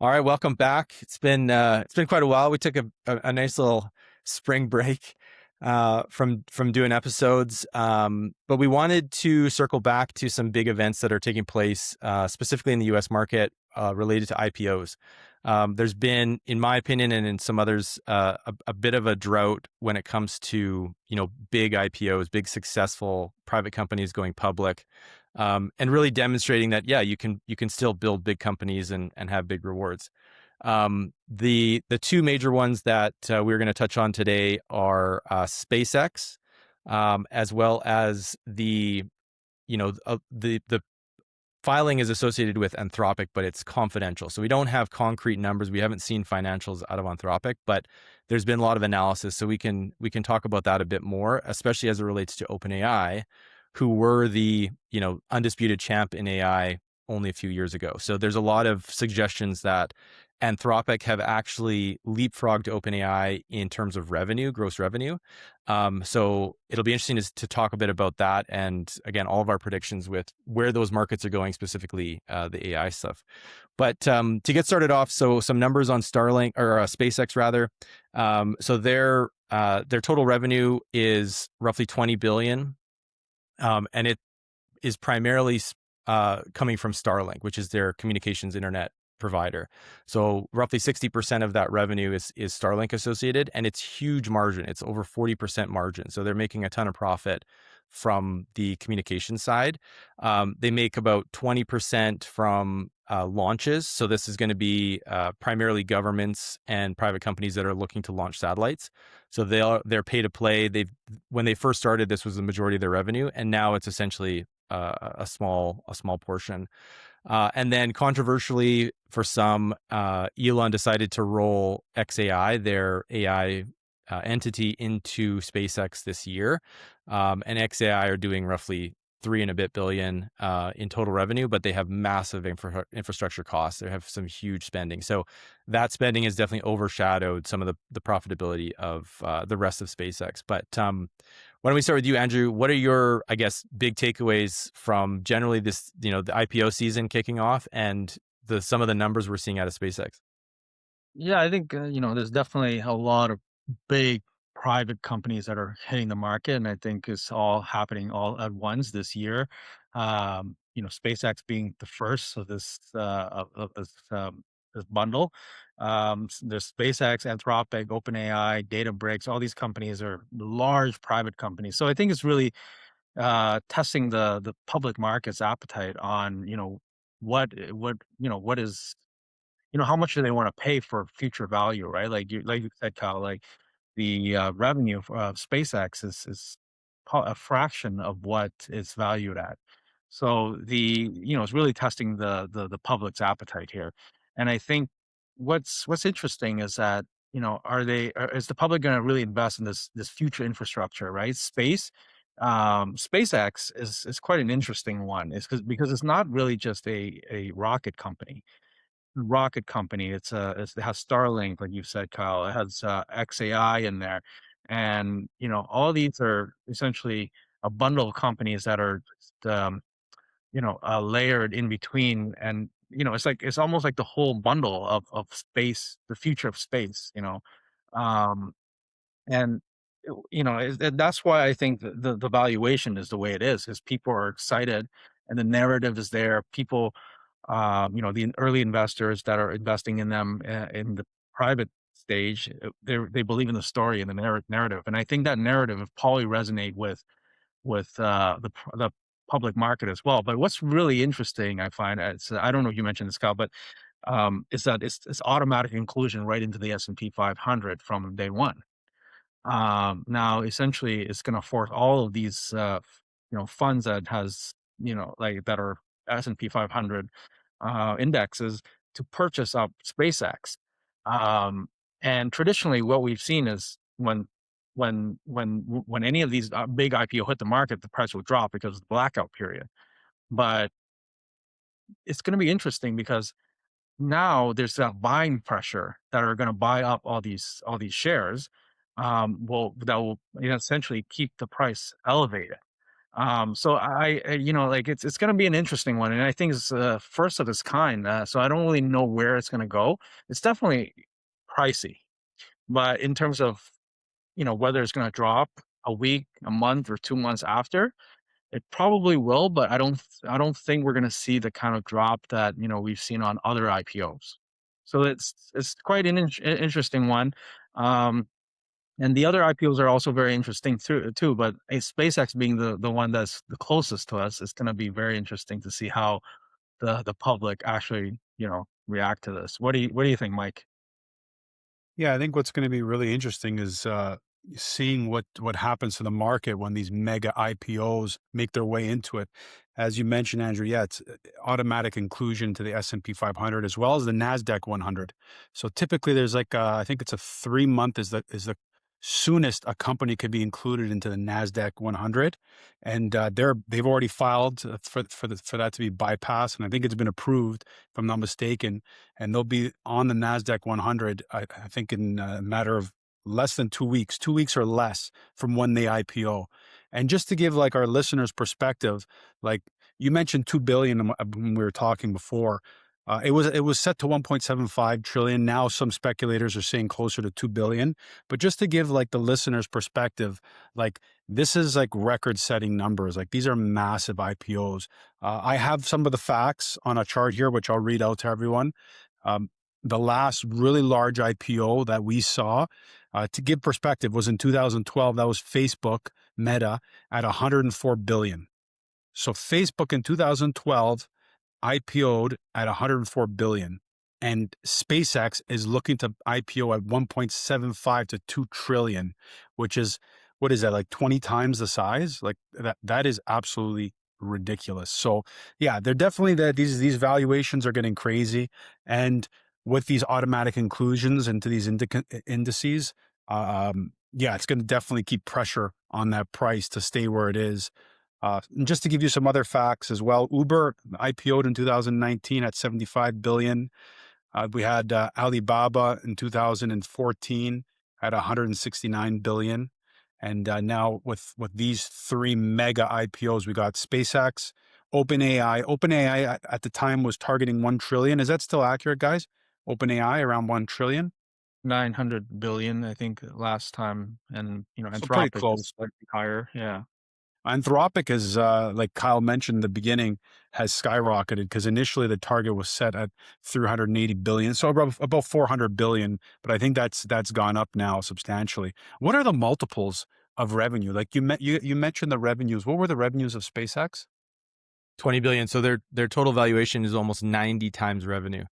All right, welcome back. It's been quite a while. We took a nice little spring break from doing episodes, but we wanted to circle back to some big events that are taking place, specifically in the U.S. market related to IPOs. There's been, in my opinion, and in some others, a bit of a drought when it comes to big IPOs, big successful private companies going public. And really demonstrating that, yeah, you can still build big companies and have big rewards. The two major ones that we're going to touch on today are SpaceX, as well as the filing is associated with Anthropic, but it's confidential. So we don't have concrete numbers. We haven't seen financials out of Anthropic, but there's been a lot of analysis. So we can talk about that a bit more, especially as it relates to OpenAI, who were the undisputed champ in AI only a few years ago. So there's a lot of suggestions that Anthropic have actually leapfrogged OpenAI in terms of revenue, gross revenue. So it'll be interesting to talk a bit about that, and again, all of our predictions with where those markets are going, specifically the AI stuff. But to get started off, so some numbers on Starlink or SpaceX rather. So their total revenue is roughly 20 billion, and it is primarily coming from Starlink, which is their communications internet provider. So roughly 60% of that revenue is Starlink associated, and it's huge margin. It's over 40% margin. So they're making a ton of profit from the communication side. They make about 20% from launches. So this is going to be primarily governments and private companies that are looking to launch satellites. So they're pay to play. When they first started, this was the majority of their revenue, and now it's essentially a small portion. And then controversially for some, Elon decided to roll XAI, their AI entity, into SpaceX this year. And XAI are doing roughly 3 and a bit billion in total revenue, but they have massive infrastructure costs. They have some huge spending. So that spending has definitely overshadowed some of the profitability of the rest of SpaceX. But why don't we start with you, Andrew? What are your, I guess, big takeaways from generally this, the IPO season kicking off and some of the numbers we're seeing out of SpaceX? Yeah, I think, there's definitely a lot of big private companies that are hitting the market, and I think it's all happening all at once this year. SpaceX being the first of this bundle. There's SpaceX, Anthropic, OpenAI, Databricks. All these companies are large private companies. So I think it's really testing the public market's appetite on what is how much do they wanna pay for future value, right? Like you said, Kyle, like, the, revenue of SpaceX is a fraction of what it's valued at. So it's really testing the public's appetite here. And I think what's interesting is that, is the public gonna really invest in this future infrastructure, right? SpaceX is quite an interesting one. Because it's not really just a rocket company. It has Starlink, like you said, Kyle. It has XAI in there, and all these are essentially a bundle of companies that are just, layered in between, and it's almost like the whole bundle of space, the future of space. Um, and that's why I think the valuation is the way it is people are excited, and the narrative is there. People, the early investors that are investing in them in the private stage, they believe in the story and the narrative, and I think that narrative will probably resonate with the public market as well. But what's really interesting, I find, I don't know if you mentioned this, Kyle, but is that it's automatic inclusion right into the S&P 500 from day one. Now, essentially, it's going to force all of these, funds that has, like that are S&P 500 indexes to purchase up SpaceX. And traditionally, what we've seen is when any of these big IPO hit the market, the price will drop because of the blackout period. But it's going to be interesting because now there's that buying pressure that are gonna buy up all these shares, that will essentially keep the price elevated. So like it's going to be an interesting one, and I think it's first of its kind. So I don't really know where it's going to go. It's definitely pricey, but in terms of whether it's going to drop a week, a month, or 2 months after, it probably will. But I don't think we're going to see the kind of drop that we've seen on other IPOs. So it's quite an interesting one. Um, and the other IPOs are also very interesting too. But SpaceX being the one that's the closest to us, it's going to be very interesting to see how the public actually react to this. What do you think, Mike? Yeah, I think what's going to be really interesting is seeing what happens to the market when these mega IPOs make their way into it. As you mentioned, Andrew, yeah, it's automatic inclusion to the S&P 500 as well as the Nasdaq 100. So typically, there's like I think it's a 3 month is the soonest a company could be included into the Nasdaq 100, and they've already filed for that to be bypassed, and I think it's been approved if I'm not mistaken, and they'll be on the Nasdaq 100. I think in a matter of less than 2 weeks, 2 weeks or less from when they IPO. And just to give like our listeners perspective, like you mentioned 2 billion when we were talking before. It was set to 1.75 trillion. Now some speculators are saying closer to 2 billion. But just to give like the listeners perspective, like this is like record setting numbers. Like these are massive IPOs. I have some of the facts on a chart here, which I'll read out to everyone. Um, the last really large IPO that we saw, to give perspective, was in 2012. That was Facebook Meta at 104 billion. So Facebook in 2012 IPO'd at 104 billion, and SpaceX is looking to IPO at 1.75 to 2 trillion, which is, what is that, like 20 times the size? Like that is absolutely ridiculous. So yeah, they're definitely that these valuations are getting crazy, and with these automatic inclusions into these indices, yeah, it's going to definitely keep pressure on that price to stay where it is. And just to give you some other facts as well, Uber IPO'd in 2019 at 75 billion. We had Alibaba in 2014 at 169 billion. And now with these three mega IPOs, we got SpaceX, OpenAI. OpenAI at the time was targeting 1 trillion. Is that still accurate, guys? OpenAI around 1 trillion. 900 billion, I think, last time, and So pretty Anthropic is close. slightly higher. Yeah. Anthropic is, like Kyle mentioned in the beginning, has skyrocketed because initially the target was set at 380 billion, so about 400 billion. But I think that's gone up now substantially. What are the multiples of revenue? Like you mentioned the revenues. What were the revenues of SpaceX? 20 billion. So their total valuation is almost 90 times revenue.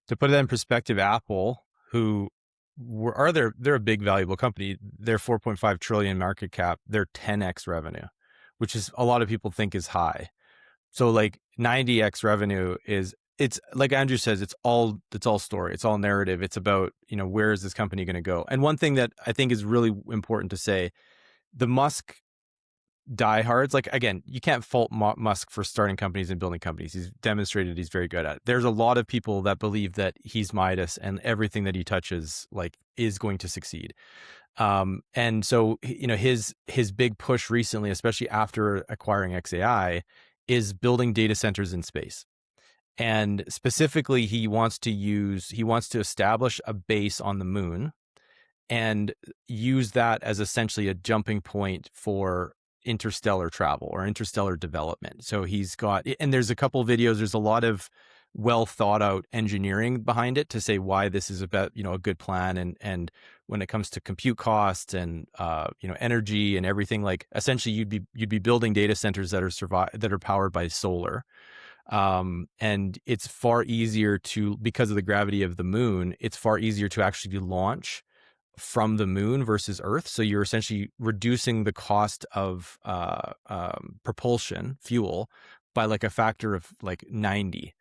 To put that in perspective, Apple, who they're a big valuable company. They're 4.5 trillion market cap. They're 10x revenue, which is a lot of people think is high. So like 90x revenue it's like Andrew says, it's all story. It's all narrative. It's about, where is this company going to go? And one thing that I think is really important to say, the Musk diehards, like again, you can't fault Musk for starting companies and building companies. He's demonstrated he's very good at it. There's a lot of people that believe that he's Midas and everything that he touches like is going to succeed. And so his big push recently, especially after acquiring XAI, is building data centers in space. And specifically, he wants to establish a base on the moon and use that as essentially a jumping point for interstellar travel or interstellar development. So he's got, and there's a couple of videos, there's a lot of well thought out engineering behind it to say why this is about, a good plan. And when it comes to compute costs and, energy and everything, like essentially you'd be building data centers that are powered by solar. And it's far easier because of the gravity of the moon, it's far easier to actually launch from the moon versus Earth. So you're essentially reducing the cost of propulsion fuel by like a factor of like 90.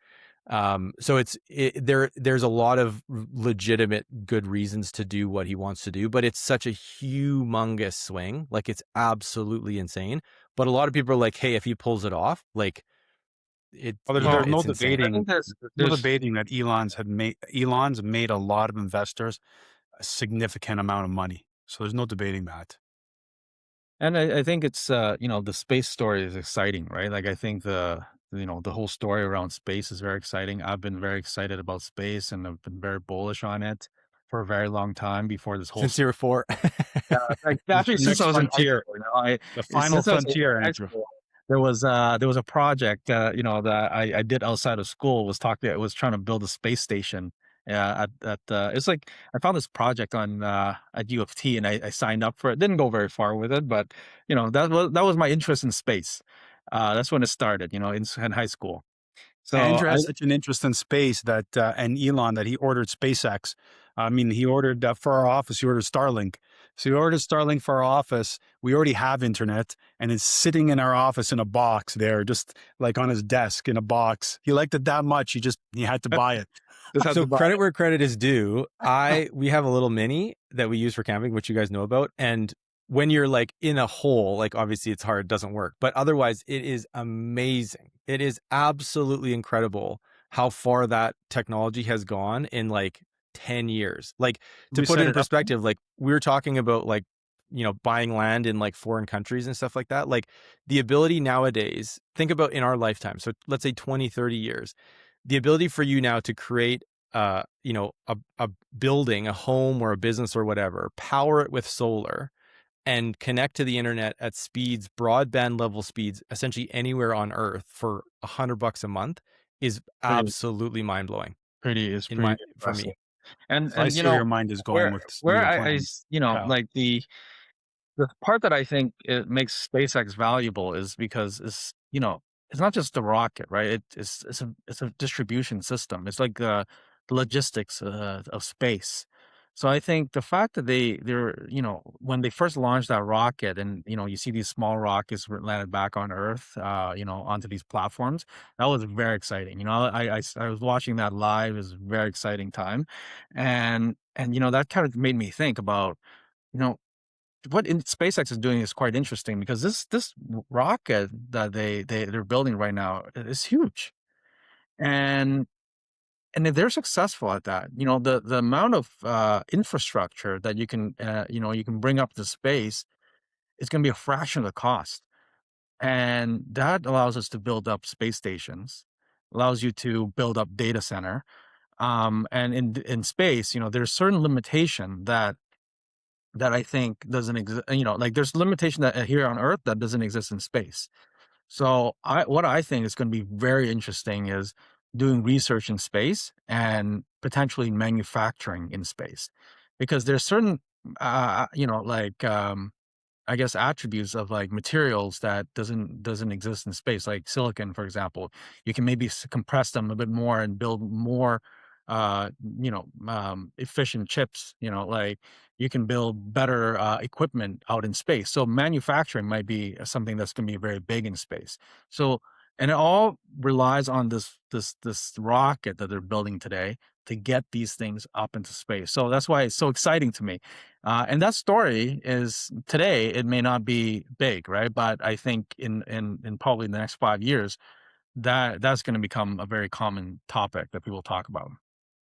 So there's a lot of legitimate good reasons to do what he wants to do, but it's such a humongous swing. Like it's absolutely insane. But a lot of people are like, hey, if he pulls it off, like Well, there's no Well, it's insane. I think debating. there's There's no there's debating that Elon's made a lot of investors a significant amount of money. So there's no debating that. And I think it's, the space story is exciting, right? Like, I think the whole story around space is very exciting. I've been very excited about space and I've been very bullish on it for a very long time before this whole Since you were 4. yeah, like, It's actually, the since I next was in high frontier, school, the final since I was in frontier, high Andrew. school, there was a project, that I did outside of school. Was trying to build a space station. It's like I found this project on at U of T, and I signed up for it. Didn't go very far with it, but that was my interest in space. That's when it started, in high school. So Andrew I has such an interest in space that, and Elon, that he ordered SpaceX. I mean, he ordered for our office. He ordered Starlink. So he ordered Starlink for our office. We already have internet, and it's sitting in our office in a box there, just like on his desk in a box. He liked it that much. He had to buy it. just had So to buy credit it. where credit is due. We have a little mini that we use for camping, which you guys know about. And when you're like in a hole, like obviously it's hard, it doesn't work. But otherwise, it is amazing. It is absolutely incredible how far that technology has gone in like 10 years. Like to We put it set in it up. perspective, like we were talking about like, buying land in like foreign countries and stuff like that. Like the ability nowadays, think about in our lifetime. So let's say 20, 30 years, the ability for you now to create a building, a home or a business or whatever, power it with solar and connect to the internet at speeds, broadband level speeds, essentially anywhere on earth for $100 a month is Pretty, absolutely mind blowing is in pretty for impressive. me. So I see where your mind is going with some of where your I plans, Kyle. like the part that I think it makes SpaceX valuable is because it's not just the rocket, right? It's a distribution system. It's like the logistics of space. So I think the fact that they're when they first launched that rocket, and you see these small rockets landed back on Earth, onto these platforms, that was very exciting. I was watching that live. It was a very exciting time, and that kind of made me think about you know what SpaceX is doing is quite interesting because this rocket that they're building right now is huge, and if they're successful at that, the amount of infrastructure that you can bring up to space is going to be a fraction of the cost, and that allows us to build up space stations, allows you to build up data center, and in space, there's certain limitation that I think doesn't exist. Like there's limitation that here on Earth that doesn't exist in space. So what I think is going to be very interesting is doing research in space and potentially manufacturing in space, because there's certain, I guess attributes of like materials that doesn't exist in space, like silicon, for example. You can maybe compress them a bit more and build more, efficient chips. Like you can build better equipment out in space. So manufacturing might be something that's going to be very big in space. So and it all relies on this rocket that they're building today to get these things up into space. So that's why it's so exciting to me. And that story is today, it may not be big, right? But I think in probably the next 5 years, that's going to become a very common topic that people talk about.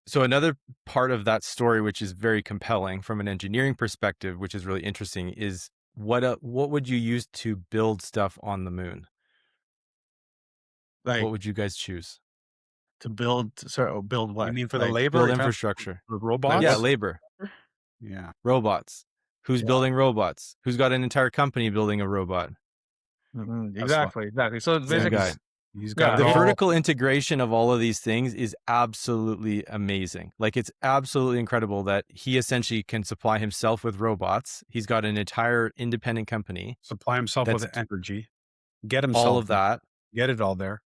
So another part of that story, which is very compelling from an engineering perspective, which is really interesting, is what would you use to build stuff on the moon? Like What would you guys choose? to build, sorry, build You what? mean for the Like labor Build or infrastructure. the like Yeah, what? robots? labor, Yeah. robots. Who's Yeah, building robots? Who's got an entire company building a robot? Tesla. exactly, exactly. So Same basically, guy. He's got yeah, it The all. vertical integration of all of these things is absolutely amazing. Like it's absolutely incredible that he essentially can supply himself with robots. He's got an entire independent company Supply himself that's with energy. Get all himself of there. that, Get it all there.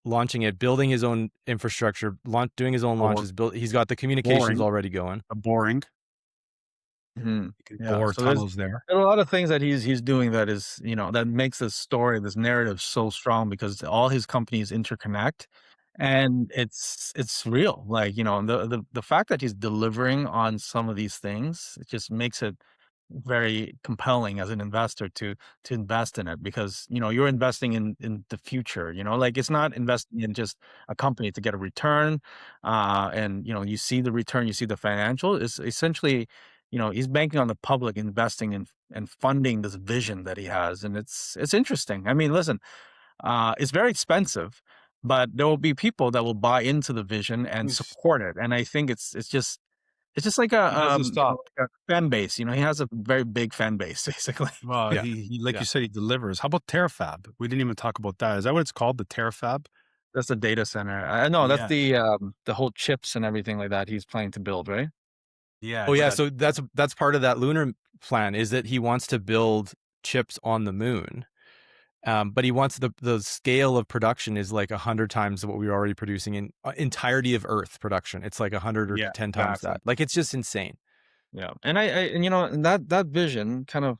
launching it, building his own infrastructure, doing his own Or launches. He's got the communications boring. already going. A boring. Mhm. You can Yeah, bore so there's tunnels there. a lot of things that he's doing that is, that makes this story, this narrative so strong because all his companies interconnect, and it's real. Like, the fact that he's delivering on some of these things, it just makes it very compelling as an investor to invest in it because, you're investing in the future, like it's not investing in just a company to get a return, and you see the return, you see the financial. It's essentially he's banking on the public investing in and funding this vision that he has, and it's interesting. I mean, listen, it's very expensive, but there will be people that will buy into the vision and He's support it. And I think it's just like he doesn't stop. like a fan base. He has a very big fan base, basically. Well, Yeah. he like Yeah. you said, he delivers. How about Terafab? We didn't even talk about that. Is that what it's called, the Terafab? That's the data center. I know that's Yeah, the whole chips and everything like that he's planning to build, right? yeah, Oh yeah, yeah, so that's part of that lunar plan is that he wants to build chips on the moon. But he wants the scale of production is like 100 times what we were already producing in entirety of Earth production. It's like 100 or yeah, 10 times exactly. that. Like it's just insane. Yeah, and and that vision kind of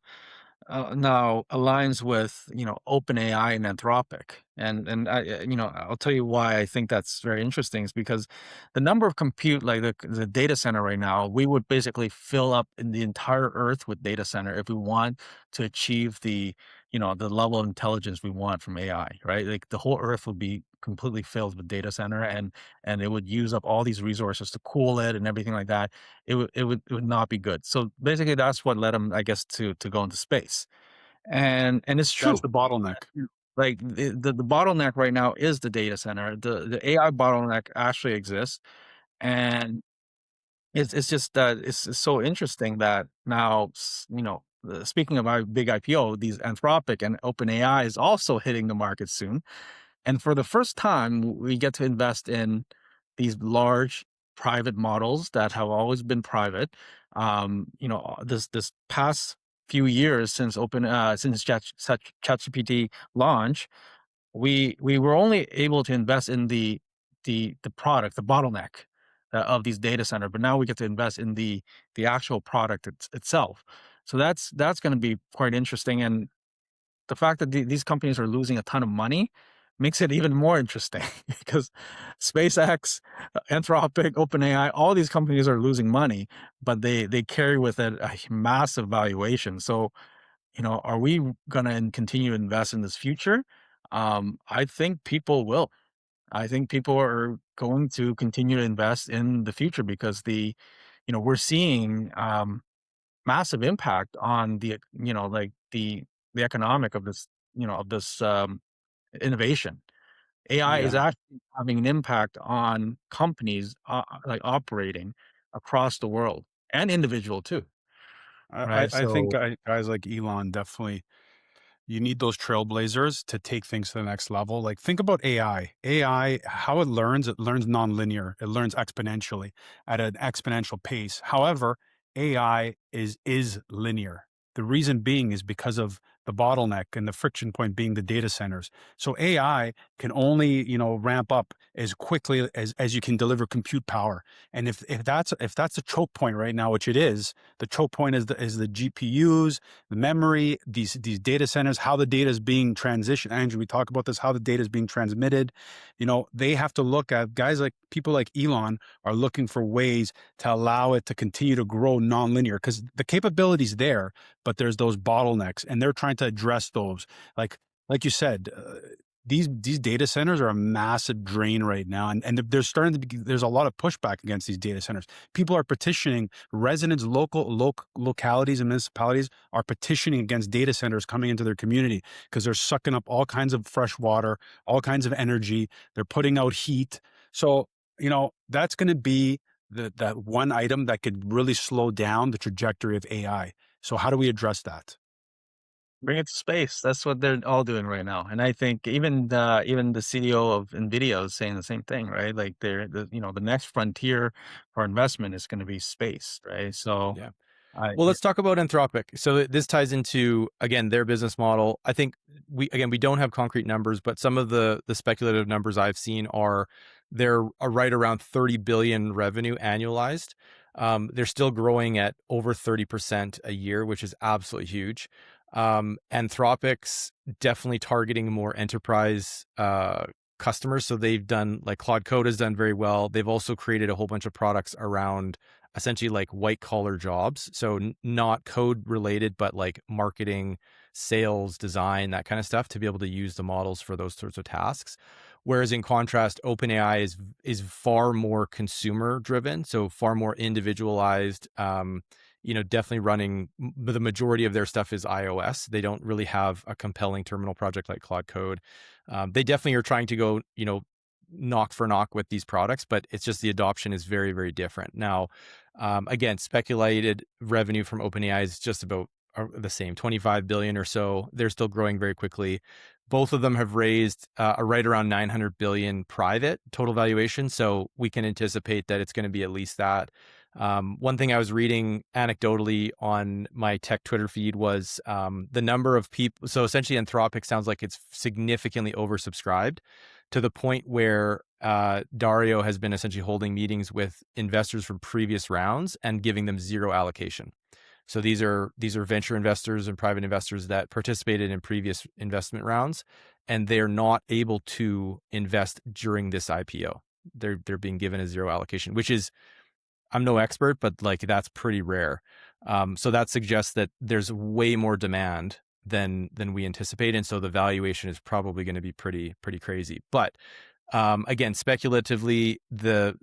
now aligns with OpenAI and Anthropic, and I'll tell you why I think that's very interesting is because the number of compute like the data center right now, we would basically fill up in the entire Earth with data center if we want to achieve the level of intelligence we want from AI, right? Like the whole Earth would be completely filled with data center, and it would use up all these resources to cool it and everything like that. It would not be good. So basically, that's what led him, I guess, to go into space. And it's That's true. the bottleneck. Like the bottleneck right now is the data center. The AI bottleneck actually exists, and it's just that it's so interesting that now speaking of our big IPO, these Anthropic and OpenAI is also hitting the market soon. And for the first time, we get to invest in these large private models that have always been private. This past few years since ChatGPT launch, we were only able to invest in the product, the bottleneck of these data center, but now we get to invest in the actual product itself. So that's going to be quite interesting. And the fact that these companies are losing a ton of money makes it even more interesting because SpaceX, Anthropic, OpenAI, all these companies are losing money, but they carry with it a massive valuation. So, are we going to continue to invest in this future? I think people will. I think people are going to continue to invest in the future because we're seeing massive impact on the economic of this innovation. AI is Yeah, actually having an impact on companies like operating across the world and individual too, right? I think So guys like Elon definitely. You need those trailblazers to take things to the next level. Like think about AI. AI, how it learns nonlinear. It learns exponentially at an exponential pace. However, AI is linear. The reason being is because of the bottleneck and the friction point being the data centers. So AI can only, ramp up as quickly as you can deliver compute power. And if that's a choke point right now, which it is, the choke point is the GPUs, the memory, these data centers, how the data is being transitioned. Andrew, we talk about this, how the data is being transmitted. They have to look at guys like people like Elon are looking for ways to allow it to continue to grow nonlinear because the capability's there, but there's those bottlenecks, and they're trying to address those. Like you said. These data centers are a massive drain right now, and there's starting to be there's a lot of pushback against these data centers. People are petitioning residents, localities and municipalities are petitioning against data centers coming into their community because they're sucking up all kinds of fresh water, all kinds of energy. They're putting out heat. So, that's going to be that one item that could really slow down the trajectory of AI. So how do we address that? bring it to space. That's what they're all doing right now. And I think even the CEO of Nvidia is saying the same thing, right? Like the next frontier for investment is going to be space, right? So Yeah. I Well, yeah, let's talk about Anthropic. So this ties into again their business model. I think we don't have concrete numbers, but some of the speculative numbers I've seen are they're right around 30 billion revenue annualized. They're still growing at over 30% a year, which is absolutely huge. Anthropic's definitely targeting more enterprise customers. So they've done like Claude Code has done very well. They've also created a whole bunch of products around essentially like white collar jobs. So not code related, but like marketing, sales, design, that kind of stuff to be able to use the models for those sorts of tasks. Whereas in contrast, OpenAI is far more consumer driven, so far more individualized. definitely running the majority of their stuff is iOS. They don't really have a compelling terminal project like Claude Code. They definitely are trying to go, knock for knock with these products, but it's just the adoption is very, very different. Now, again, speculated revenue from OpenAI is just about the same, 25 billion or so. They're still growing very quickly. Both of them have raised right around 900 billion private total valuation. So we can anticipate that it's going to be at least that. One thing I was reading anecdotally on my tech Twitter feed was the number of people. So essentially, Anthropic sounds like it's significantly oversubscribed to the point where Dario has been essentially holding meetings with investors from previous rounds and giving them zero allocation. So these are venture investors and private investors that participated in previous investment rounds, and they're not able to invest during this IPO. They're being given a zero allocation, which is, I'm no expert, but like that's pretty rare. So that suggests that there's way more demand than we anticipate, and so the valuation is probably going to be pretty crazy. But again, speculatively, the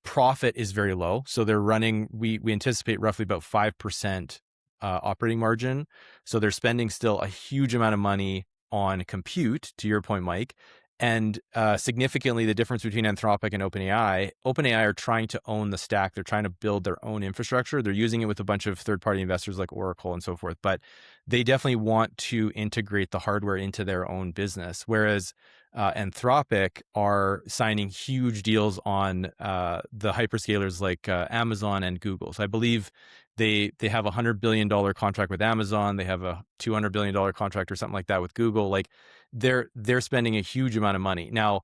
profit is very low. So they're running, we anticipate roughly about 5% operating margin. So they're spending still a huge amount of money on compute, to your point, Mike. And significantly, the difference between Anthropic and OpenAI are trying to own the stack. They're trying to build their own infrastructure. They're using it with a bunch of third-party investors like Oracle and so forth. But they definitely want to integrate the hardware into their own business. Whereas Anthropic are signing huge deals on the hyperscalers like Amazon and Google. So I believe they have a $100 billion contract with Amazon. They have a $200 billion contract or something like that with Google. Like they're spending a huge amount of money. Now,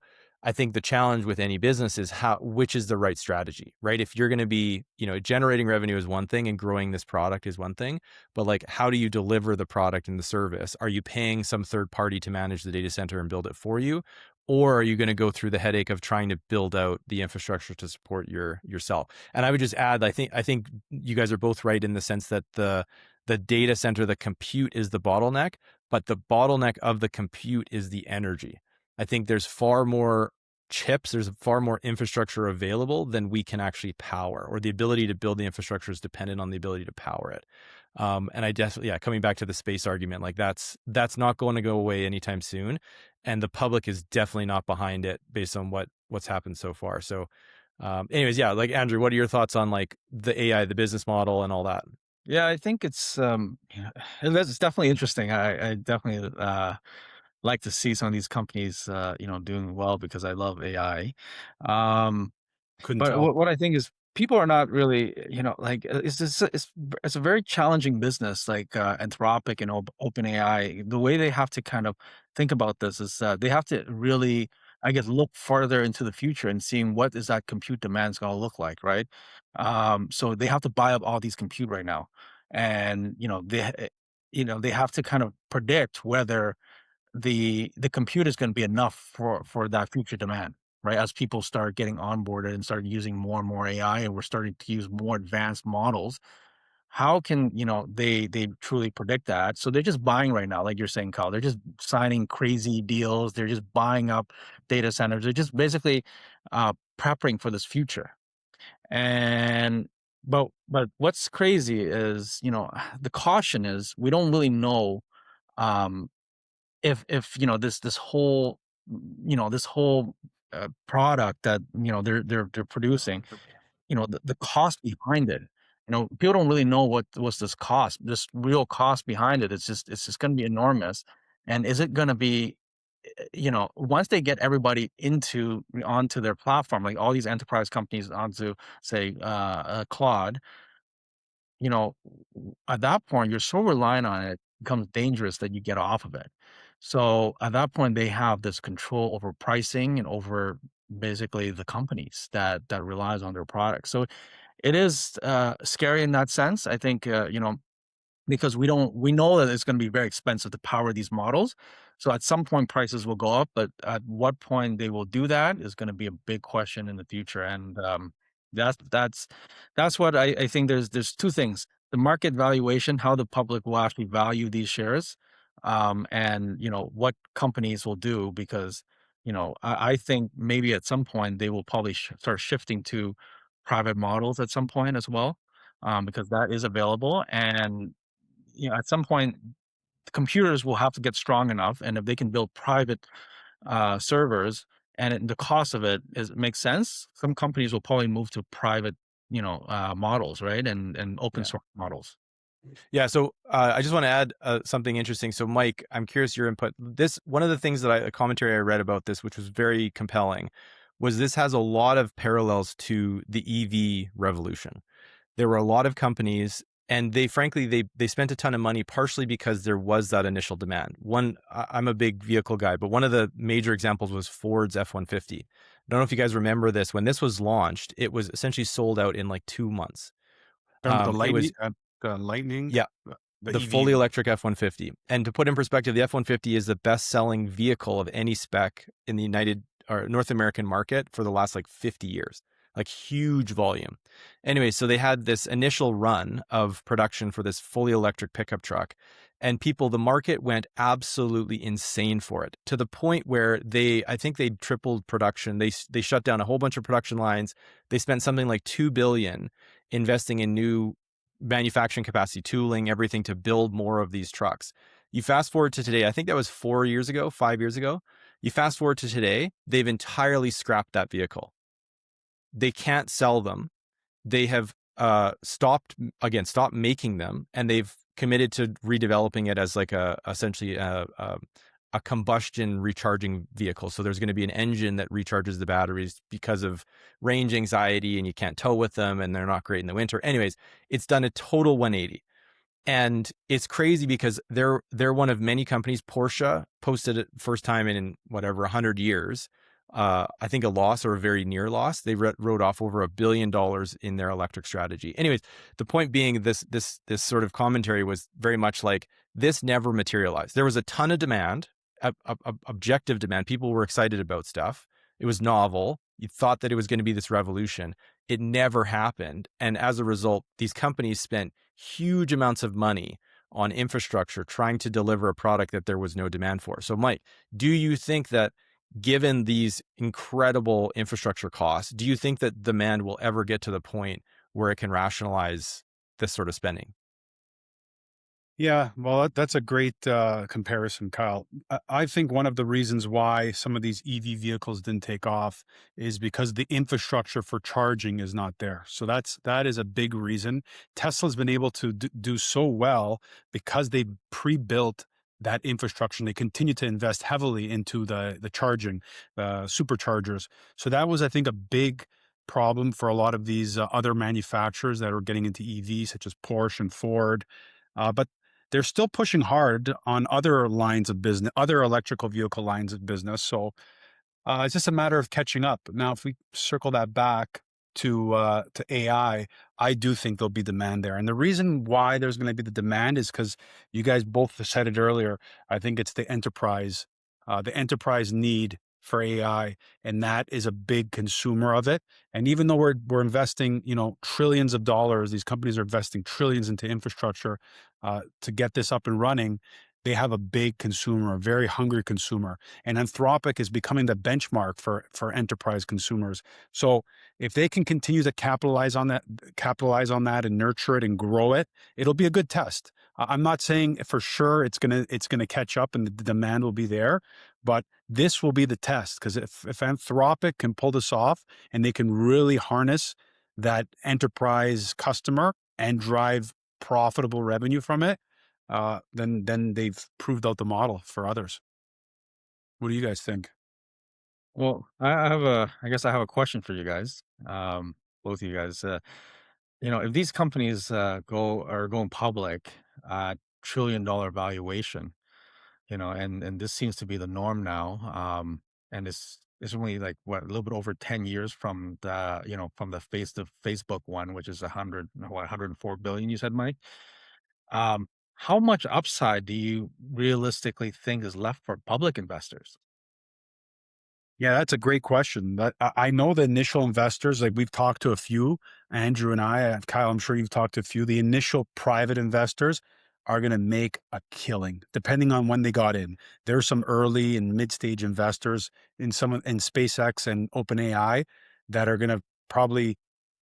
I think the challenge with any business is which is the right strategy, right? If you're going to be, generating revenue is one thing and growing this product is one thing, but like, how do you deliver the product and the service? Are you paying some third party to manage the data center and build it for you? Or are you going to go through the headache of trying to build out the infrastructure to support yourself? And I would just add, I think you guys are both right in the sense that the data center, the compute is the bottleneck, but the bottleneck of the compute is the energy. I think there's far more chips, there's far more infrastructure available than we can actually power, or the ability to build the infrastructure is dependent on the ability to power it. And I definitely, coming back to the space argument, like that's not going to go away anytime soon. And the public is definitely not behind it based on what's happened so far. So anyways, like Andrew, what are your thoughts on like the AI, the business model and all that? Yeah, I think it's definitely interesting. I definitely like to see some of these companies doing well because I love AI. Um, Couldn't but tell. what I think is people are not really, like it's a very challenging business, like Anthropic and OpenAI. The way they have to kind of think about this is they have to really, I guess, look farther into the future and seeing what is that compute demand is going to look like, right? So they have to buy up all these compute right now, and they have to kind of predict whether the compute is going to be enough for that future demand, right? As people start getting onboarded and start using more and more AI, and we're starting to use more advanced models, how can they truly predict that? So they're just buying right now, like you're saying, Kyle. They're just signing crazy deals. They're just buying up data centers. They're just basically prepping for this future. And but what's crazy is the caution is we don't really know um, if this whole this whole product that they're producing, the cost behind it, people don't really know what's this real cost behind it. It's just going to be enormous. And is it going to be once they get everybody onto their platform, like all these enterprise companies onto, say, Claude, at that point, you're so reliant on it, it becomes dangerous that you get off of it. So at that point, they have this control over pricing and over basically the companies that relies on their products. So it is scary in that sense. I think because we know that it's going to be very expensive to power these models. So at some point prices will go up, but at what point they will do that is going to be a big question in the future. And that's that's that's what I think. There's two things: the market valuation, how the public will actually value these shares, and what companies will do. Because I think maybe at some point they will probably start shifting to private models at some point as well. because that is available. And at some point, the computers will have to get strong enough, and if they can build private servers, and the cost of it makes sense, some companies will probably move to private, models, right, and open Yeah. source models. Yeah. So I just want to add something interesting. So, Mike, I'm curious your input. This one of the things that a commentary I read about this, which was very compelling, was this has a lot of parallels to the EV revolution. There were a lot of companies, and they frankly they spent a ton of money, partially because there was that initial demand. I'm a big vehicle guy, but one of the major examples was Ford's F-150. I don't know if you guys remember this. When this was launched, it was essentially sold out in like 2 months. Remember It was the lightning, Yeah, the the EV. fully electric F-150. And to put in perspective, the F-150 is the best-selling vehicle of any spec in the United or North American market for the last like 50 years, like huge volume. Anyway, so they had this initial run of production for this fully electric pickup truck, and the market went absolutely insane for it, to the point where I think they tripled production. They shut down a whole bunch of production lines. They spent something like 2 billion investing in new manufacturing capacity, tooling, everything to build more of these trucks. You fast forward to today, I think that was 4 years ago, 5 years ago. You fast forward to today, they've entirely scrapped that vehicle. They can't sell them. They have stopped making them, and they've committed to redeveloping it as like essentially a combustion recharging vehicle. So there's going to be an engine that recharges the batteries because of range anxiety, and you can't tow with them, and they're not great in the winter. Anyways, it's done a total 180. And it's crazy because they're one of many companies. Porsche posted it first time in whatever 100 years. I think a loss or a very near loss. They wrote off over $1 billion in their electric strategy. Anyways, the point being, this sort of commentary was very much like this never materialized. There was a ton of demand, objective demand. People were excited about stuff. It was novel. You thought that it was going to be this revolution. It never happened. And as a result, these companies spent huge amounts of money on infrastructure trying to deliver a product that there was no demand for. So, Mike, do you think that given these incredible infrastructure costs, do you think that demand will ever get to the point where it can rationalize this sort of spending? Yeah, well, that's a great comparison, Kyle. I think one of the reasons why some of these EV vehicles didn't take off is because the infrastructure for charging is not there. So that is a big reason. Tesla's been able to do so well because they pre-built that infrastructure. And they continue to invest heavily into the charging, superchargers. So that was, I think, a big problem for a lot of these other manufacturers that are getting into EVs, such as Porsche and Ford. But they're still pushing hard on other lines of business, other electrical vehicle lines of business. So it's just a matter of catching up. Now, if we circle that back to AI, I do think there'll be demand there, and the reason why there's going to be the demand is because you guys both said it earlier. I think it's the enterprise need for AI, and that is a big consumer of it. And even though we're investing, trillions of dollars, these companies are investing trillions into infrastructure to get this up and running. They have a big consumer, a very hungry consumer, and Anthropic is becoming the benchmark for enterprise consumers. So if they can continue to capitalize on that and nurture it and grow it, it'll be a good test. I'm not saying for sure it's gonna catch up and the demand will be there, but this will be the test, because if Anthropic can pull this off and they can really harness that enterprise customer and drive profitable revenue from it, then they've proved out the model for others. What do you guys think? Well, I guess I have a question for you guys, both of you guys. If these companies are going public at $1 trillion valuation, and this seems to be the norm now, and it's only like what, a little bit over 10 years from the Facebook one, which is 104 billion, you said, Mike. How much upside do you realistically think is left for public investors? Yeah, that's a great question. I know the initial investors, like we've talked to a few, Andrew and I, Kyle, I'm sure you've talked to a few. The initial private investors are going to make a killing, depending on when they got in. There's some early and mid-stage investors in SpaceX and OpenAI that are going to probably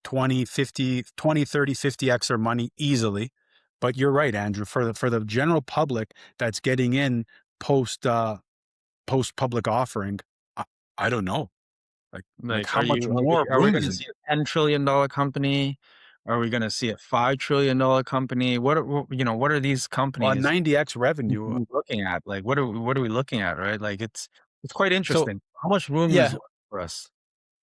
20, 30, 50x their money easily. But you're right, Andrew, for the general public that's getting in post post public offering, I, I don't know. Like Like, how much more are we room going is to in see a $10 trillion company? Are we going to see a $5 trillion company? What are these on companies 90x we revenue? should be looking at? Like, what are we looking at, right? Like, it's quite So interesting. How much room is yeah, left for us?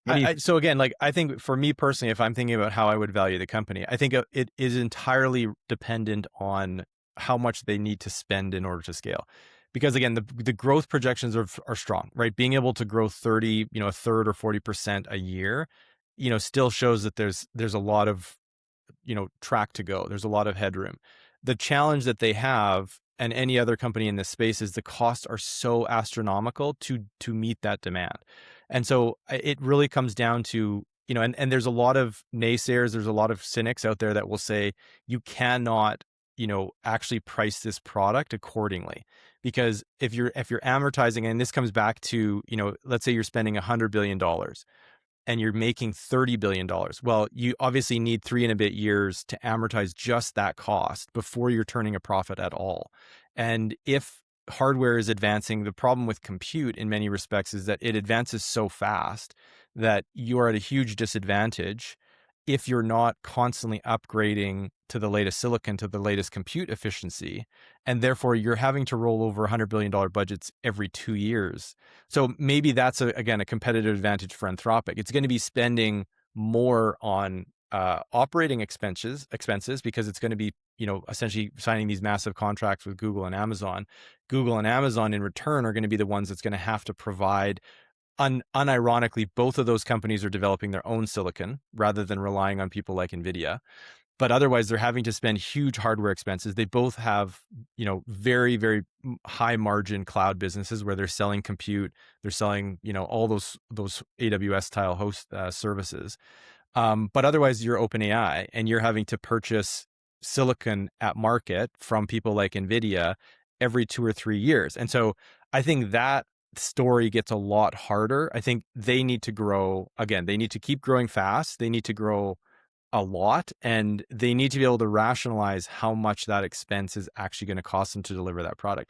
What do you think? so again, like I think for me personally, if I'm thinking about how I would value the company, I think it is entirely dependent on how much they need to spend in order to scale. Because again, the growth projections are strong, right? Being able to grow 30, a third or 40% a year, still shows that there's a lot of track to go. There's a lot of headroom. The challenge that they have and any other company in this space is the costs are so astronomical to meet that demand. And so it really comes down to, and there's a lot of naysayers, there's a lot of cynics out there that will say you cannot, actually price this product accordingly. Because if you're amortizing, and this comes back to, let's say you're spending $100 billion and you're making $30 billion. Well, you obviously need 3 and a bit years to amortize just that cost before you're turning a profit at all. And if hardware is advancing, the problem with compute in many respects is that it advances so fast that you're at a huge disadvantage if you're not constantly upgrading to the latest silicon, to the latest compute efficiency. And therefore, you're having to roll over $100 billion budgets every 2 years. So maybe that's again a competitive advantage for Anthropic. It's going to be spending more on operating expenses because it's going to be essentially signing these massive contracts with Google and Amazon. Google and Amazon in return are going to be the ones that's going to have to provide. Unironically, both of those companies are developing their own silicon rather than relying on people like NVIDIA. But otherwise, they're having to spend huge hardware expenses. They both have, very, very high margin cloud businesses where they're selling compute, they're selling, all those AWS style host services. But otherwise, you're OpenAI and you're having to purchase silicon at market from people like NVIDIA every 2 or 3 years. And so I think that story gets a lot harder. I think they need to grow again. They need to keep growing fast. They need to grow a lot, and they need to be able to rationalize how much that expense is actually going to cost them to deliver that product.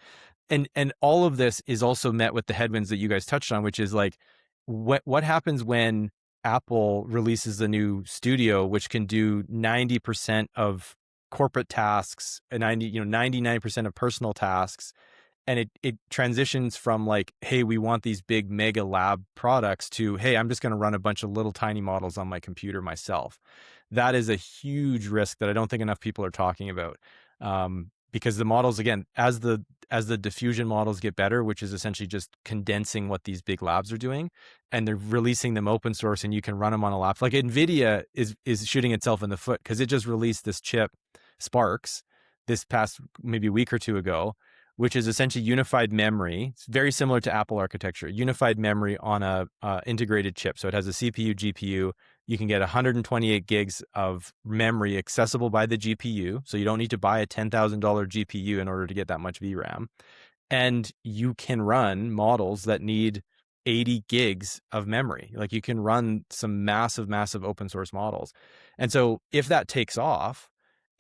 And all of this is also met with the headwinds that you guys touched on, which is like what happens when Apple releases the new studio, which can do 90% of corporate tasks and 99% of personal tasks, and it transitions from like, hey, we want these big mega lab products to, hey, I'm just going to run a bunch of little tiny models on my computer myself. That is a huge risk that I don't think enough people are talking about. Because the models, again, as the diffusion models get better, which is essentially just condensing what these big labs are doing, and they're releasing them open source, and you can run them on a laptop. Like NVIDIA is shooting itself in the foot because it just released this chip, Sparks, this past maybe week or two ago, which is essentially unified memory. It's very similar to Apple architecture, unified memory on a integrated chip. So it has a CPU, GPU. You can get 128 gigs of memory accessible by the GPU. So you don't need to buy a $10,000 GPU in order to get that much VRAM. And you can run models that need 80 gigs of memory. Like you can run some massive, massive open source models. And so if that takes off,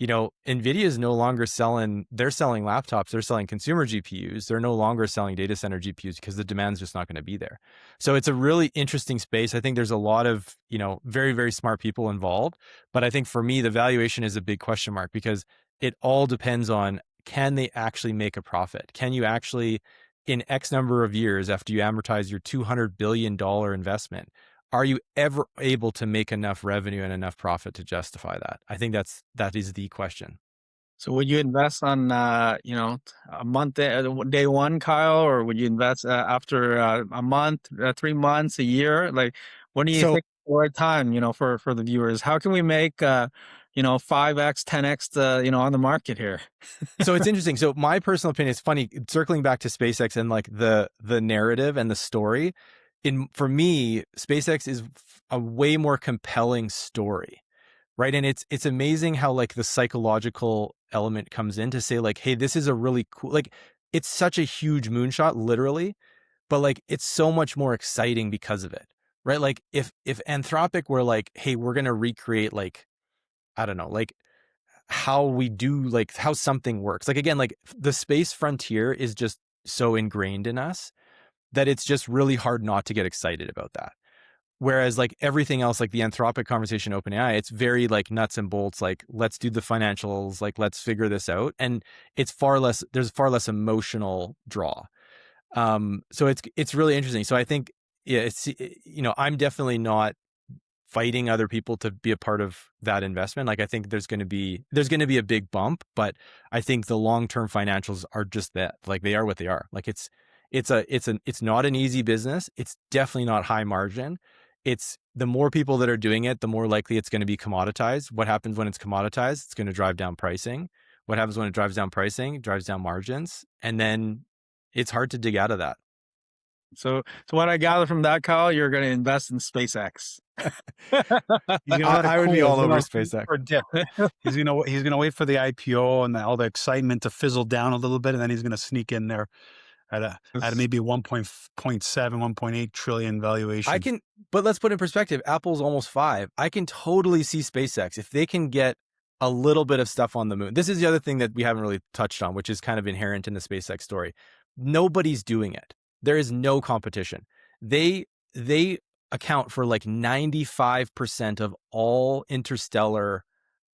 NVIDIA is no longer they're selling laptops, they're selling consumer GPUs. They're no longer selling data center GPUs because the demand's just not going to be there. So it's a really interesting space. I think there's a lot of, very, very smart people involved. But I think for me, the valuation is a big question mark because it all depends on, can they actually make a profit? Can you actually, in X number of years after you amortize your $200 billion investment, are you ever able to make enough revenue and enough profit to justify that? I think that is the question. So would you invest on, a month, day one, Kyle, or would you invest after a month, 3 months, a year? Like, what do you So think is the right time, for the viewers? How can we make, 5x, 10x, on the market here? so it's interesting. So my personal opinion is funny, circling back to SpaceX and like the narrative and the story. For me, SpaceX is a way more compelling story, right? And it's amazing how like the psychological element comes in to say like, hey, this is a really cool, like it's such a huge moonshot, literally, but like it's so much more exciting because of it, right? Like if Anthropic were like, hey, we're gonna recreate like, I don't know, like how we do, like how something works. Like again, like the space frontier is just so ingrained in us that it's just really hard not to get excited about that. Whereas like everything else, like the Anthropic conversation, OpenAI, it's very like nuts and bolts, like let's do the financials, like let's figure this out. And there's far less emotional draw. So it's really interesting. So I think, yeah, I'm definitely not fighting other people to be a part of that investment. Like I think there's going to be a big bump, but I think the long-term financials are just that. Like they are what they are. Like it's not an easy business. It's definitely not high margin. It's the more people that are doing it, the more likely it's going to be commoditized. What happens when it's commoditized? It's going to drive down pricing. What happens when it drives down pricing? It drives down margins. And then it's hard to dig out of that. So what I gather from that, Kyle, you're going to invest in SpaceX. He's gonna let it I would be cool, all over SpaceX. for a dip. He's gonna wait for the IPO and all the excitement to fizzle down a little bit, and then he's gonna sneak in there at maybe 1.8 trillion valuation. But let's put in perspective. Apple's almost 5. I can totally see SpaceX if they can get a little bit of stuff on the moon. This is the other thing that we haven't really touched on, which is kind of inherent in the SpaceX story. Nobody's doing it. There is no competition. They account for like 95% of all interstellar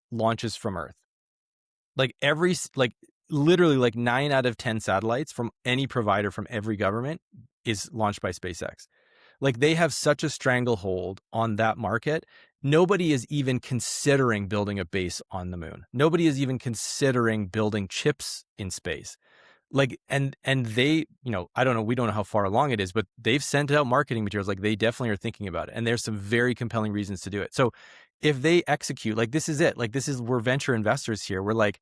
launches from Earth. Like literally like 9 out of 10 satellites from any provider from every government is launched by SpaceX. Like they have such a stranglehold on that market. Nobody is even considering building a base on the moon. Nobody is even considering building chips in space. Like, and they, I don't know, we don't know how far along it is, but they've sent out marketing materials. Like they definitely are thinking about it. And there's some very compelling reasons to do it. So if they execute, like this is it, like we're venture investors here. We're like,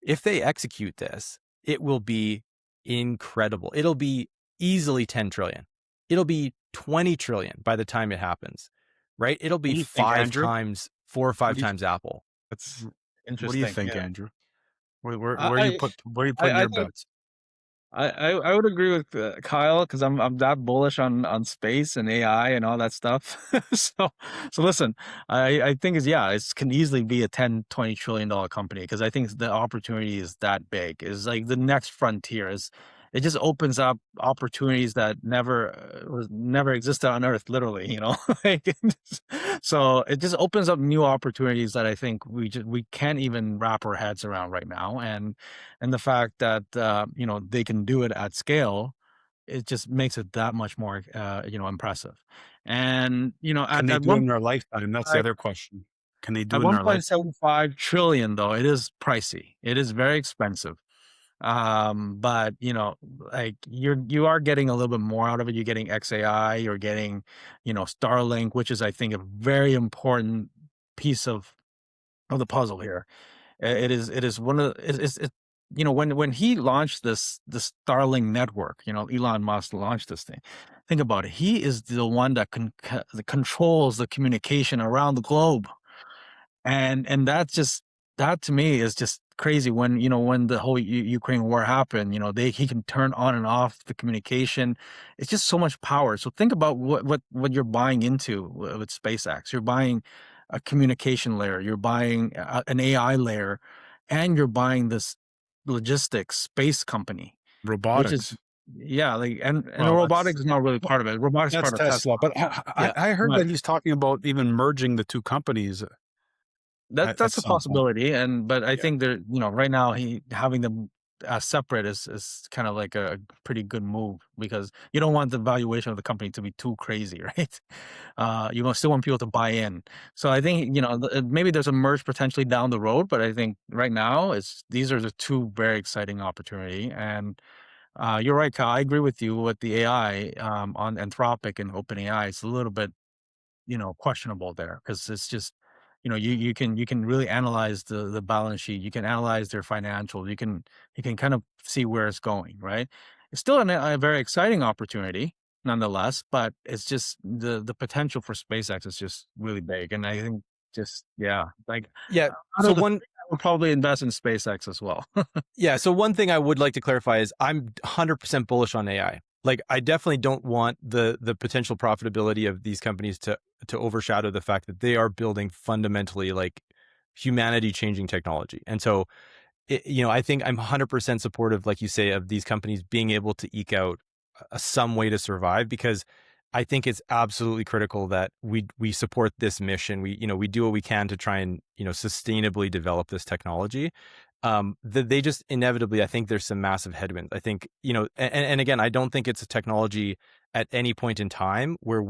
if they execute this, it will be incredible. It'll be easily 10 trillion. It'll be 20 trillion by the time it happens, right? It'll What do be you think, Andrew? 4 or 5 What do you times Apple. That's what do you Interesting. think, Yeah. Andrew? I Where are you putting I your think bets? I would agree with Kyle because I'm that bullish on space and AI and all that stuff. So listen, I think it can easily be a 10-20 trillion dollar company because I think the opportunity is that big. Is like the next frontier is. It just opens up opportunities that never existed on Earth, literally. Like, so it just opens up new opportunities that I think we can't even wrap our heads around right now, and the fact that they can do it at scale, it just makes it that much more impressive. And Can they at do it one in their lifetime? That's the point, other question. Can they do at it in their life? 1.75 trillion, though, it is pricey. It is very expensive. But like you are getting a little bit more out of it. You're getting XAI, you're getting Starlink, which is, I think, a very important piece of the puzzle here. It is one of when he launched this Starlink network, Elon Musk launched this thing. Think about it. He is the one that that controls the communication around the globe. And that to me is just crazy when the whole Ukraine war happened, he can turn on and off the communication. It's just so much power. So think about what you're buying into with SpaceX. You're buying a communication layer, you're buying an AI layer, and you're buying this logistics space company, which is, Robotics. yeah, like, and Well, robotics is not really part of it. Robotics is that's part of Tesla. Tesla. But Yeah. I heard But that he's talking about even merging the two companies at that's a some point. possibility, but I Yeah. think they're right now he having them separate is kind of like a pretty good move because you don't want the valuation of the company to be too crazy, right? Still want people to buy in. So I think maybe there's a merge potentially down the road, but I think right now these are the two very exciting opportunity. And you're right, Kyle. I agree with you with the AI on Anthropic and OpenAI. It's a little bit questionable there because it's just you can really analyze the balance sheet, you can analyze their financials, you can kind of see where it's going, right? It's still a very exciting opportunity nonetheless, but it's just the potential for SpaceX is just really big, and I think just, yeah, like, Yeah. out So of the three, I would probably invest in SpaceX as well. so one thing I would like to clarify is I'm 100% bullish on AI. like I definitely don't want the potential profitability of these companies to overshadow the fact that they are building fundamentally like humanity changing technology. And so I think I'm 100% supportive, like you say, of these companies being able to eke out some way to survive, because I think it's absolutely critical that we support this mission. We do what we can to try and sustainably develop this technology. They just inevitably, I think there's some massive headwinds. I think and again, I don't think it's a technology at any point in time where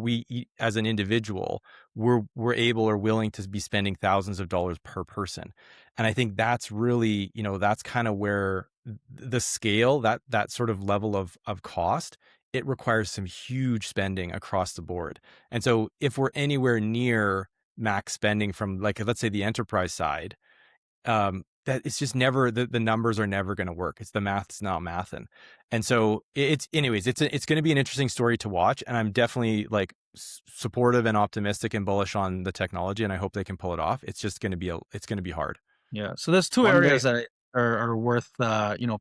as an individual, we're able or willing to be spending thousands of dollars per person. And I think that's really, that's kind of where the scale, that sort of level of cost, it requires some huge spending across the board. And so if we're anywhere near max spending from, like, let's say the enterprise side, that it's just never, the numbers are never going to work. It's the math's not mathing. And so it's anyways, it's going to be an interesting story to watch. And I'm definitely like supportive and optimistic and bullish on the technology. And I hope they can pull it off. It's just going to be, it's going to be hard. Yeah. So there's two One day, areas that are worth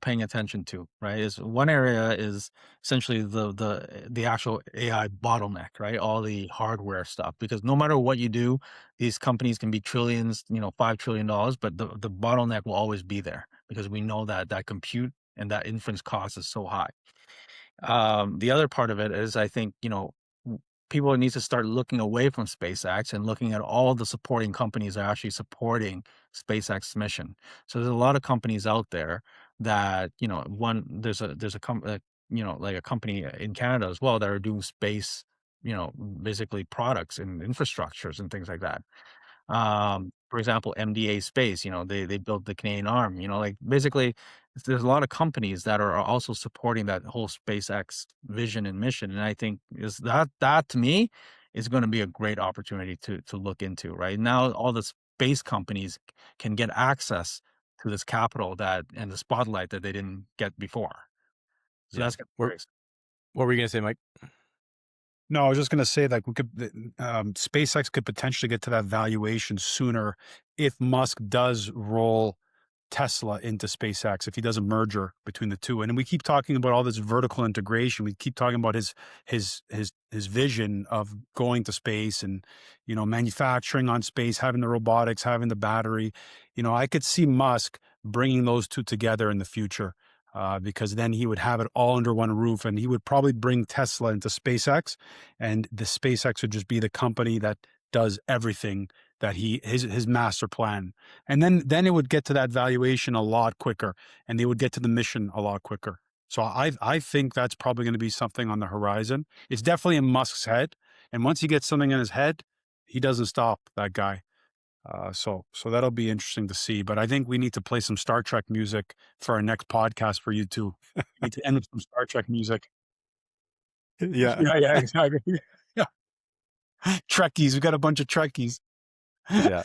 paying attention to, right? Is one area is essentially the actual AI bottleneck, right? All the hardware stuff, because no matter what you do, these companies can be trillions, $5 trillion, but the bottleneck will always be there because we know that compute and that inference cost is so high. The other part of it is, I think, people need to start looking away from SpaceX and looking at all the supporting companies that are actually supporting SpaceX mission. So there's a lot of companies out there that, there's like a company in Canada as well that are doing space, basically products and infrastructures and things like that. For example, MDA Space, they built the Canadian Arm, like basically there's a lot of companies that are also supporting that whole SpaceX vision and mission. And I think is that to me is going to be a great opportunity to look into. Right now, all the space companies can get access to this capital that and the spotlight that they didn't get before. So Yeah. that's gonna be very What were you going to say, Mike? no, I was just going to say like SpaceX could potentially get to that valuation sooner if Musk does roll Tesla into SpaceX, if he does a merger between the two. And we keep talking about all this vertical integration. We keep talking about his vision of going to space and manufacturing on space, having the robotics, having the battery. I could see Musk bringing those two together in the future. Because then he would have it all under one roof, and he would probably bring Tesla into SpaceX, and the SpaceX would just be the company that does everything that his master plan. And then it would get to that valuation a lot quicker, and they would get to the mission a lot quicker. So I think that's probably going to be something on the horizon. It's definitely in Musk's head, and once he gets something in his head, he doesn't stop, that guy. So that'll be interesting to see. But I think we need to play some Star Trek music for our next podcast for you too. We need to end with some Star Trek music. Yeah. Yeah, exactly. Yeah. Trekkies. We got a bunch of Trekkies. Yeah.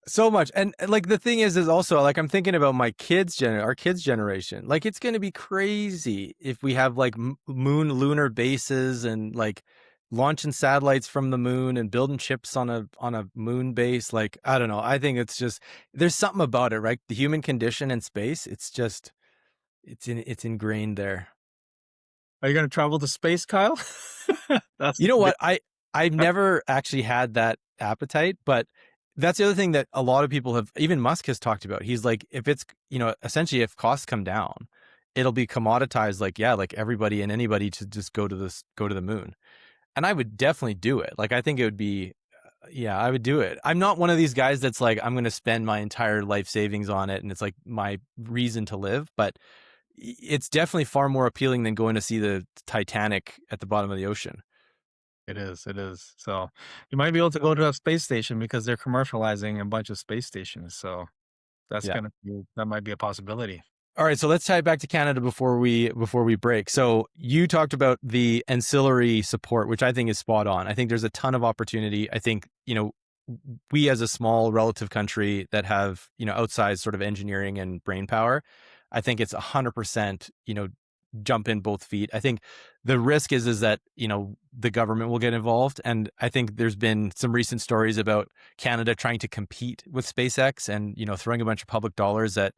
So much. And like the thing is also like I'm thinking about our kids' generation. Like it's going to be crazy if we have like moon lunar bases and like launching satellites from the moon and building chips on a moon base. Like I don't know. I think it's just there's something about it, right? The human condition in space. It's just it's ingrained there. Are you going to travel to space, Kyle? That's You know what? I've never actually had that appetite, but that's the other thing that a lot of people have, even Musk has talked about. He's like, if it's, essentially if costs come down, it'll be commoditized, like, yeah, like everybody and anybody to just go to the moon. And I would definitely do it. Like, I think it would be, yeah, I would do it. I'm not one of these guys that's like, I'm going to spend my entire life savings on it. And it's like my reason to live, but it's definitely far more appealing than going to see the Titanic at the bottom of the ocean. It is. It is. So you might be able to go to a space station because they're commercializing a bunch of space stations. So Yeah. that might be a possibility. All right, so let's tie it back to Canada before we break. So you talked about the ancillary support, which I think is spot on. I think there's a ton of opportunity. I think, we as a small relative country that have, outsized sort of engineering and brain power, I think it's 100%, jump in both feet. I think the risk is that, the government will get involved. And I think there's been some recent stories about Canada trying to compete with SpaceX and, throwing a bunch of public dollars at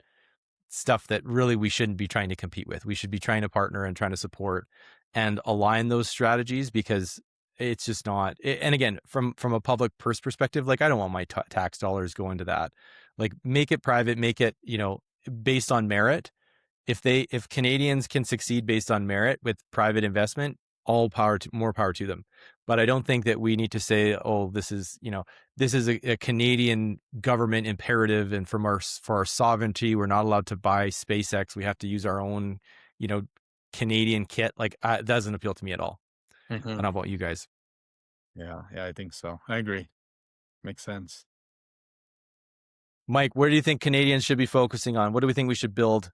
stuff that really we shouldn't be trying to compete with. We should be trying to partner and trying to support and align those strategies, because it's just not. And again, from a public purse perspective, like I don't want my tax dollars going to that. Like make it private, make it, based on merit. If Canadians can succeed based on merit with private investment, more power to them. But I don't think that we need to say, oh, this is a Canadian government imperative, and for our sovereignty, we're not allowed to buy SpaceX. We have to use our own, Canadian kit. Like that doesn't appeal to me at all. I don't know about you guys. Yeah, I think so. I agree. Makes sense. Mike, where do you think Canadians should be focusing on? What do we think we should build?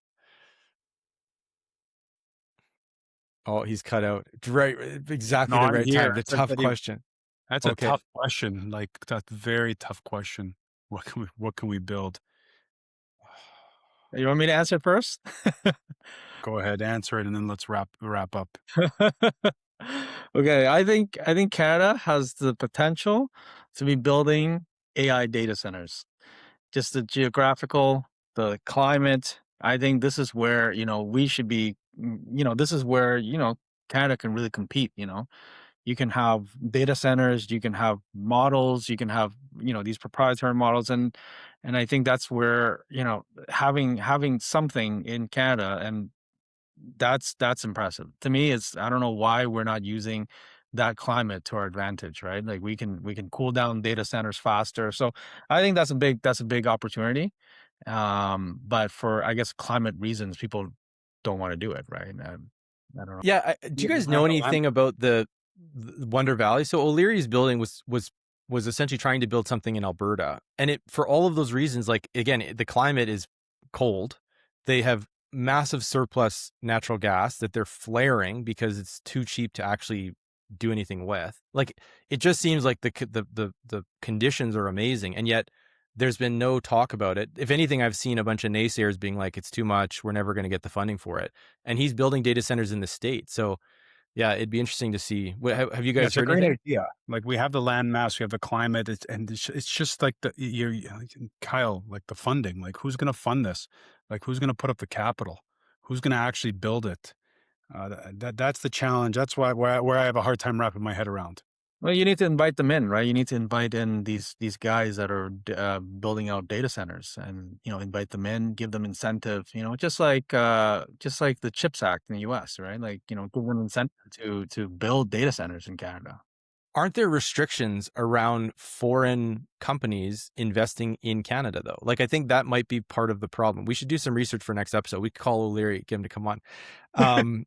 Oh, he's cut out. Right, exactly No, the I'm right here. time. The tough question. That's a Okay. tough question. Like that's a very tough question. What can we build? You want me to answer first? Go ahead, answer it, and then let's wrap up. Okay, I think Canada has the potential to be building AI data centers. Just the geographical, the climate. I think this is where, we should be, this is where, Canada can really compete, You can have data centers, you can have models, you can have, these proprietary models, and I think that's where, having something in Canada, and that's impressive. To me, it's I don't know why we're not using that climate to our advantage, right? Like we can cool down data centers faster. So I think that's a big opportunity. But for I guess climate reasons, people don't want to do it, right? I don't know. Yeah. Do you guys know anything about the Wonder Valley? So O'Leary's building was essentially trying to build something in Alberta, and for all of those reasons, like again, the climate is cold. They have massive surplus natural gas that they're flaring because it's too cheap to actually do anything with. Like it just seems like the conditions are amazing, and yet there's been no talk about it. If anything, I've seen a bunch of naysayers being like, it's too much, we're never going to get the funding for it. And he's building data centers in the state. So yeah, it'd be interesting to see. Have you Yeah, guys it's a heard great anything? idea. Like we have the land mass, we have the climate, it's just like Kyle, like the funding. Like who's going to fund this? Like who's going to put up the capital? Who's going to actually build it? That's the challenge. That's where I have a hard time wrapping my head around. Well, you need to invite them in, right? You need to invite in these guys that are building out data centers, and invite them in, give them incentive. Just like the Chips Act in the U.S., right? Like give them incentive to build data centers in Canada. Aren't there restrictions around foreign companies investing in Canada, though? Like, I think that might be part of the problem. We should do some research for next episode. We could call O'Leary, get him to come on.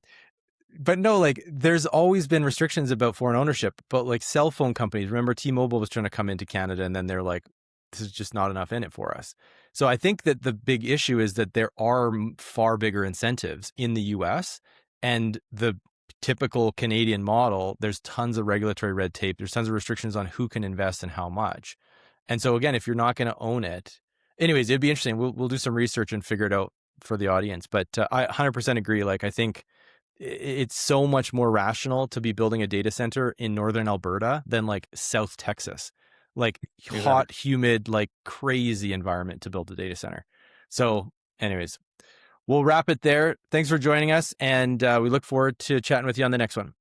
But no, like, there's always been restrictions about foreign ownership. But like cell phone companies, remember T-Mobile was trying to come into Canada, and then they're like, this is just not enough in it for us. So I think that the big issue is that there are far bigger incentives in the US, and the typical Canadian model, there's tons of regulatory red tape. There's tons of restrictions on who can invest and how much. And so again, if you're not going to own it, anyways, it'd be interesting. We'll do some research and figure it out for the audience. But I 100% agree. Like, I think it's so much more rational to be building a data center in northern Alberta than like South Texas, like hot, humid, like crazy environment to build a data center. So anyways, we'll wrap it there. Thanks for joining us, and we look forward to chatting with you on the next one.